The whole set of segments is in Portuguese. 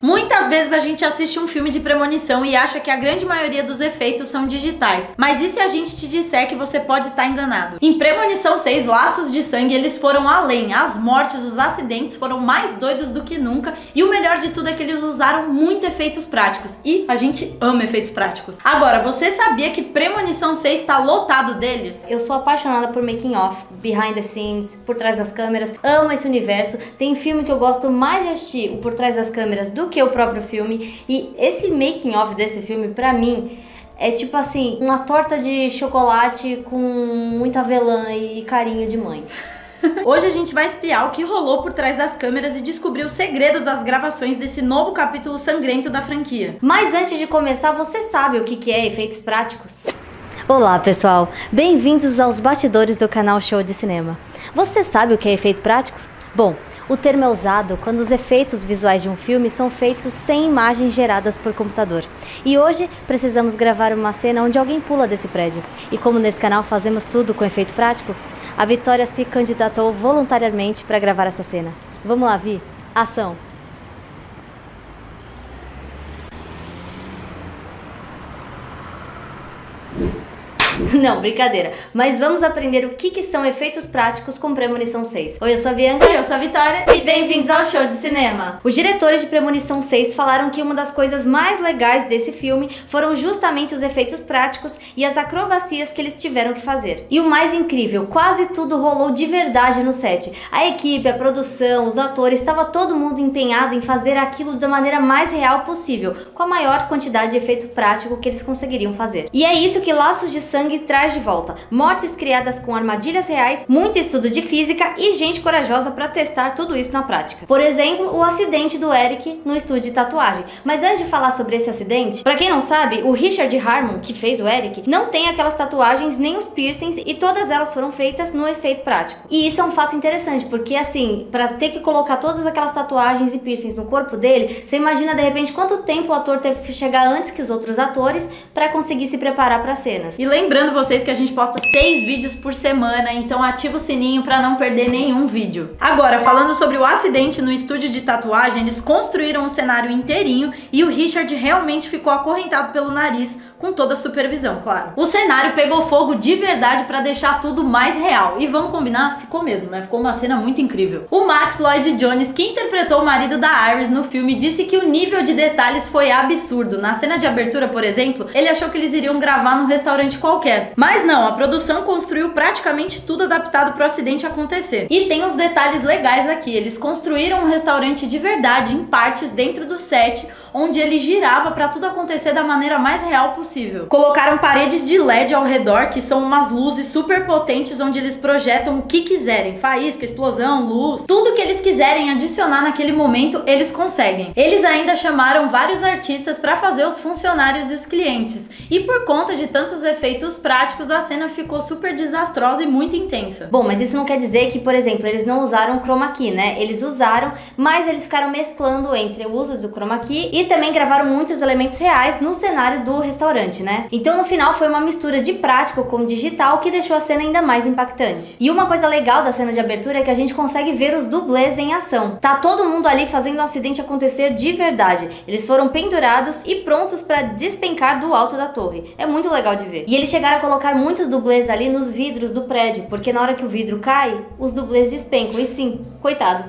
Muitas vezes a gente assiste um filme de premonição e acha que a grande maioria dos efeitos são digitais. Mas e se a gente te disser que você pode estar enganado? Em Premonição 6, Laços de Sangue, eles foram além. As mortes, os acidentes foram mais doidos do que nunca. E o melhor de tudo é que eles usaram muito efeitos práticos. E a gente ama efeitos práticos. Agora, você sabia que Premonição 6 tá lotado deles? Eu sou apaixonada por making off, behind the scenes, por trás das câmeras. Amo esse universo. Tem filme que eu gosto mais de assistir o por trás das câmeras do que o próprio filme. E esse making off desse filme, pra mim, é tipo assim, uma torta de chocolate com muita avelã e carinho de mãe. Hoje a gente vai espiar o que rolou por trás das câmeras e descobrir os segredos das gravações desse novo capítulo sangrento da franquia. Mas antes de começar, você sabe o que é efeitos práticos? Olá pessoal, bem-vindos aos bastidores do canal Show de Cinema. Você sabe o que é efeito prático? Bom, o termo é usado quando os efeitos visuais de um filme são feitos sem imagens geradas por computador. E hoje precisamos gravar uma cena onde alguém pula desse prédio. E como nesse canal fazemos tudo com efeito prático, a Vitória se candidatou voluntariamente para gravar essa cena. Vamos lá, Vi? Ação! Não, brincadeira. Mas vamos aprender o que são efeitos práticos com Premonição 6. Oi, eu sou a Bianca. E eu sou a Vitória. E bem-vindos ao Show de Cinema. Os diretores de Premonição 6 falaram que uma das coisas mais legais desse filme foram justamente os efeitos práticos e as acrobacias que eles tiveram que fazer. E o mais incrível, quase tudo rolou de verdade no set. A equipe, a produção, os atores, estava todo mundo empenhado em fazer aquilo da maneira mais real possível, com a maior quantidade de efeito prático que eles conseguiriam fazer. E é isso que Laços de Sangue traz de volta. Mortes criadas com armadilhas reais, muito estudo de física e gente corajosa para testar tudo isso na prática. Por exemplo, o acidente do Eric no estúdio de tatuagem. Mas antes de falar sobre esse acidente, para quem não sabe, o Richard Harmon, que fez o Eric, não tem aquelas tatuagens nem os piercings e todas elas foram feitas no efeito prático. E isso é um fato interessante, porque assim, para ter que colocar todas aquelas tatuagens e piercings no corpo dele, você imagina de repente quanto tempo o ator teve que chegar antes que os outros atores para conseguir se preparar para cenas. E lembrando vocês que a gente posta 6 vídeos por semana, então ativa o sininho pra não perder nenhum vídeo. Agora, falando sobre o acidente no estúdio de tatuagem, eles construíram um cenário inteirinho e o Richard realmente ficou acorrentado pelo nariz, com toda a supervisão, claro. O cenário pegou fogo de verdade pra deixar tudo mais real. E vamos combinar? Ficou mesmo, né? Ficou uma cena muito incrível. O Max Lloyd Jones, que interpretou o marido da Iris no filme, disse que o nível de detalhes foi absurdo. Na cena de abertura, por exemplo, ele achou que eles iriam gravar num restaurante qualquer. Mas não, a produção construiu praticamente tudo adaptado pro acidente acontecer. E tem uns detalhes legais aqui. Eles construíram um restaurante de verdade, em partes, dentro do set, onde ele girava pra tudo acontecer da maneira mais real possível. Colocaram paredes de LED ao redor, que são umas luzes super potentes, onde eles projetam o que quiserem. Faísca, explosão, luz, tudo que eles quiserem adicionar naquele momento, eles conseguem. Eles ainda chamaram vários artistas pra fazer os funcionários e os clientes. E por conta de tantos efeitos práticos, a cena ficou super desastrosa e muito intensa. Bom, mas isso não quer dizer que, por exemplo, eles não usaram chroma key, né? Eles usaram, mas eles ficaram mesclando entre o uso do chroma key e também gravaram muitos elementos reais no cenário do restaurante, né? Então no final foi uma mistura de prático com digital que deixou a cena ainda mais impactante. E uma coisa legal da cena de abertura é que a gente consegue ver os dublês em ação. Tá todo mundo ali fazendo o acidente acontecer de verdade. Eles foram pendurados e prontos para despencar do alto da torre. É muito legal de ver. E eles chegaram a colocar muitos dublês ali nos vidros do prédio, porque na hora que o vidro cai, os dublês despencam. E sim, coitado.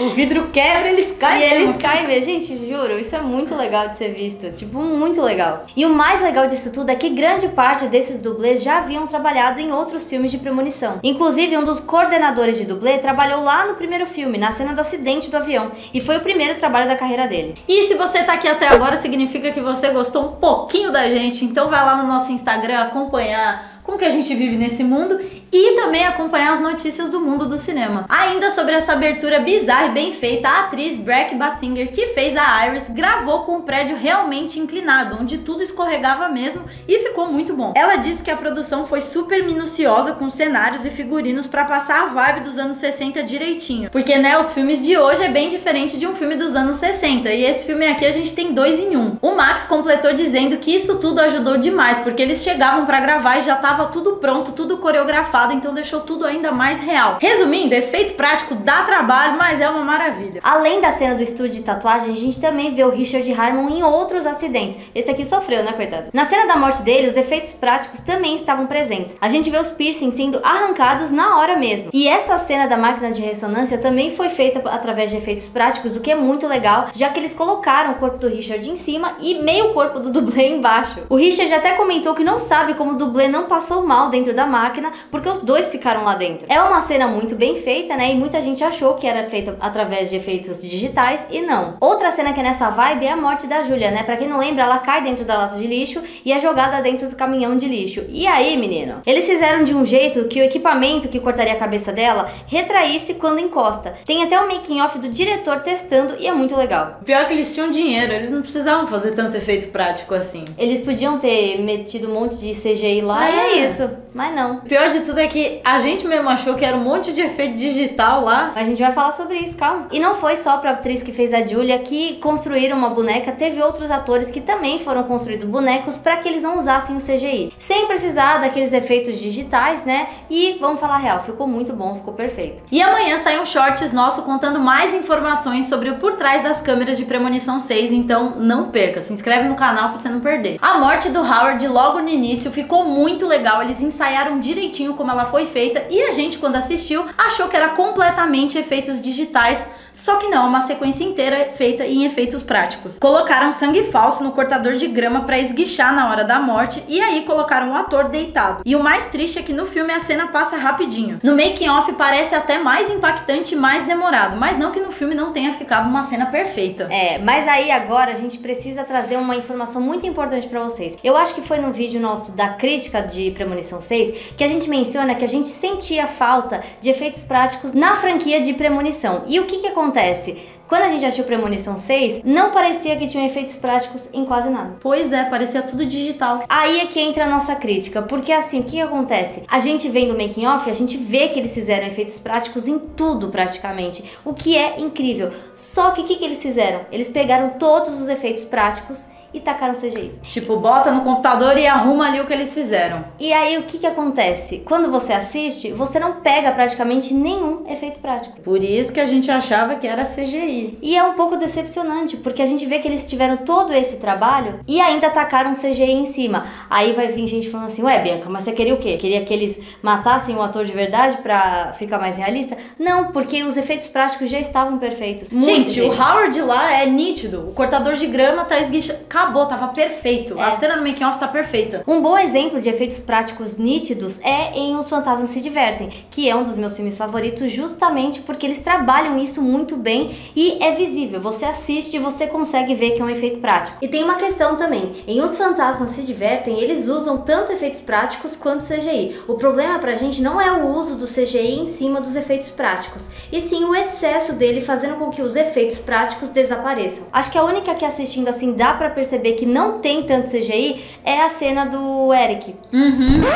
O vidro quebra, eles caem. E eles caem mesmo. Gente, juro, isso é muito legal de ser visto. Tipo, muito legal. E o mais legal disso tudo é que grande parte desses dublês já haviam trabalhado em outros filmes de premonição. Inclusive, um dos coordenadores de dublê trabalhou lá no primeiro filme, na cena do acidente do avião. E foi o primeiro trabalho da carreira dele. E se você tá aqui até agora, significa que você gostou um pouquinho da gente. Então vai lá no nosso Instagram acompanhar como que a gente vive nesse mundo e também acompanhar as notícias do mundo do cinema. Ainda sobre essa abertura bizarra e bem feita, a atriz Brec Bassinger, que fez a Iris, gravou com o prédio realmente inclinado, onde tudo escorregava mesmo e ficou muito bom. Ela disse que a produção foi super minuciosa com cenários e figurinos pra passar a vibe dos anos 60 direitinho. Porque, né, os filmes de hoje é bem diferente de um filme dos anos 60 e esse filme aqui a gente tem 2 em 1. O Max completou dizendo que isso tudo ajudou demais, porque eles chegavam pra gravar e já tava tudo pronto, tudo coreografado lado, então deixou tudo ainda mais real. Resumindo, efeito prático dá trabalho, mas é uma maravilha. Além da cena do estúdio de tatuagem, a gente também vê o Richard Harmon em outros acidentes. Esse aqui sofreu, né, coitado? Na cena da morte dele, os efeitos práticos também estavam presentes. A gente vê os piercings sendo arrancados na hora mesmo. E essa cena da máquina de ressonância também foi feita através de efeitos práticos, o que é muito legal, já que eles colocaram o corpo do Richard em cima e meio corpo do dublê embaixo. O Richard até comentou que não sabe como o dublê não passou mal dentro da máquina, porque os dois ficaram lá dentro. É uma cena muito bem feita, né? E muita gente achou que era feita através de efeitos digitais, e não. Outra cena que é nessa vibe é a morte da Julia, né? Pra quem não lembra, ela cai dentro da lata de lixo e é jogada dentro do caminhão de lixo. E aí, menino? Eles fizeram de um jeito que o equipamento que cortaria a cabeça dela retraísse quando encosta. Tem até o making off do diretor testando e é muito legal. Pior que eles tinham dinheiro, eles não precisavam fazer tanto efeito prático assim. Eles podiam ter metido um monte de CGI lá e é isso, mas não. Pior de tudo é que a gente mesmo achou que era um monte de efeito digital lá. A gente vai falar sobre isso, calma. E não foi só pra atriz que fez a Julia que construíram uma boneca, teve outros atores que também foram construídos bonecos pra que eles não usassem o CGI. Sem precisar daqueles efeitos digitais, né? E vamos falar a real, ficou muito bom, ficou perfeito. E amanhã sai um shorts nosso contando mais informações sobre o por trás das câmeras de Premonição 6, então não perca, se inscreve no canal pra você não perder. A morte do Howard logo no início ficou muito legal, eles ensaiaram direitinho como ela foi feita e a gente, quando assistiu, achou que era completamente efeitos digitais, só que não, uma sequência inteira feita em efeitos práticos. Colocaram sangue falso no cortador de grama pra esguichar na hora da morte e aí colocaram o ator deitado. E o mais triste é que no filme a cena passa rapidinho. No making off parece até mais impactante e mais demorado, mas não que no filme não tenha ficado uma cena perfeita. É, mas aí agora a gente precisa trazer uma informação muito importante pra vocês. Eu acho que foi no vídeo nosso da crítica de Premonição 6 que a gente menciona que a gente sentia falta de efeitos práticos na franquia de Premonição. E o que acontece? Quando a gente assistiu Premonição 6, não parecia que tinham efeitos práticos em quase nada. Pois é, parecia tudo digital. Aí é que entra a nossa crítica, porque assim, o que acontece? A gente vendo o making off, a gente vê que eles fizeram efeitos práticos em tudo praticamente, o que é incrível. Só que o que eles fizeram? Eles pegaram todos os efeitos práticos e tacaram CGI. Tipo, bota no computador e arruma ali o que eles fizeram. E aí o que acontece? Quando você assiste, você não pega praticamente nenhum efeito prático. Por isso que a gente achava que era CGI. E é um pouco decepcionante, porque a gente vê que eles tiveram todo esse trabalho e ainda tacaram CGI em cima. Aí vai vir gente falando assim, ué, Bianca, mas você queria o quê? Queria que eles matassem o ator de verdade pra ficar mais realista? Não, porque os efeitos práticos já estavam perfeitos. Gente, o Howard lá é nítido. O cortador de grama tá esguichado. Acabou, tava perfeito. A cena no making off tá perfeita. Um bom exemplo de efeitos práticos nítidos é em Os Fantasmas Se Divertem, que é um dos meus filmes favoritos justamente porque eles trabalham isso muito bem e é visível. Você assiste e você consegue ver que é um efeito prático. E tem uma questão também. Em Os Fantasmas Se Divertem, eles usam tanto efeitos práticos quanto CGI. O problema pra gente não é o uso do CGI em cima dos efeitos práticos, e sim o excesso dele fazendo com que os efeitos práticos desapareçam. Acho que a única que assistindo assim dá pra perceber que não tem tanto CGI é a cena do Eric.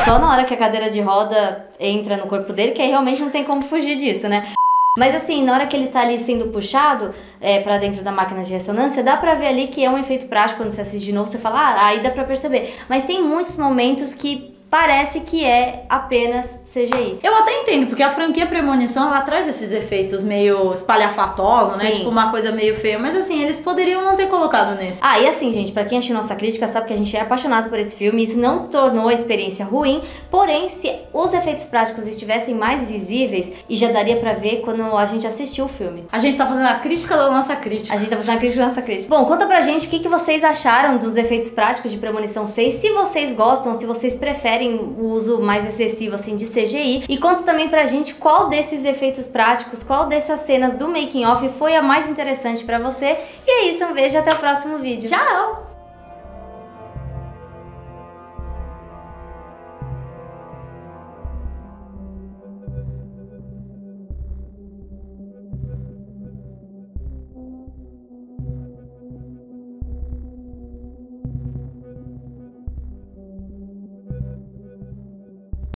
Só na hora que a cadeira de roda entra no corpo dele, que aí realmente não tem como fugir disso, né? Mas assim, na hora que ele tá ali sendo puxado pra dentro da máquina de ressonância, dá pra ver ali que é um efeito prático. Quando você assiste de novo, você fala, aí dá pra perceber. Mas tem muitos momentos que parece que é apenas CGI. Eu até entendo, porque a franquia Premonição, ela traz esses efeitos meio espalhafatosos, né? Tipo uma coisa meio feia. Mas assim, eles poderiam não ter colocado nesse. Ah, e assim, gente, pra quem assistiu nossa crítica, sabe que a gente é apaixonado por esse filme. Isso não tornou a experiência ruim. Porém, se os efeitos práticos estivessem mais visíveis, e já daria pra ver quando a gente assistiu o filme. A gente tá fazendo a crítica da nossa crítica. A gente tá fazendo a crítica da nossa crítica. Bom, conta pra gente o que vocês acharam dos efeitos práticos de Premonição 6. Se vocês gostam, se vocês preferem o uso mais excessivo assim de CGI, e conta também pra gente qual desses efeitos práticos, qual dessas cenas do making off foi a mais interessante pra você. E é isso, um beijo, até o próximo vídeo. Tchau!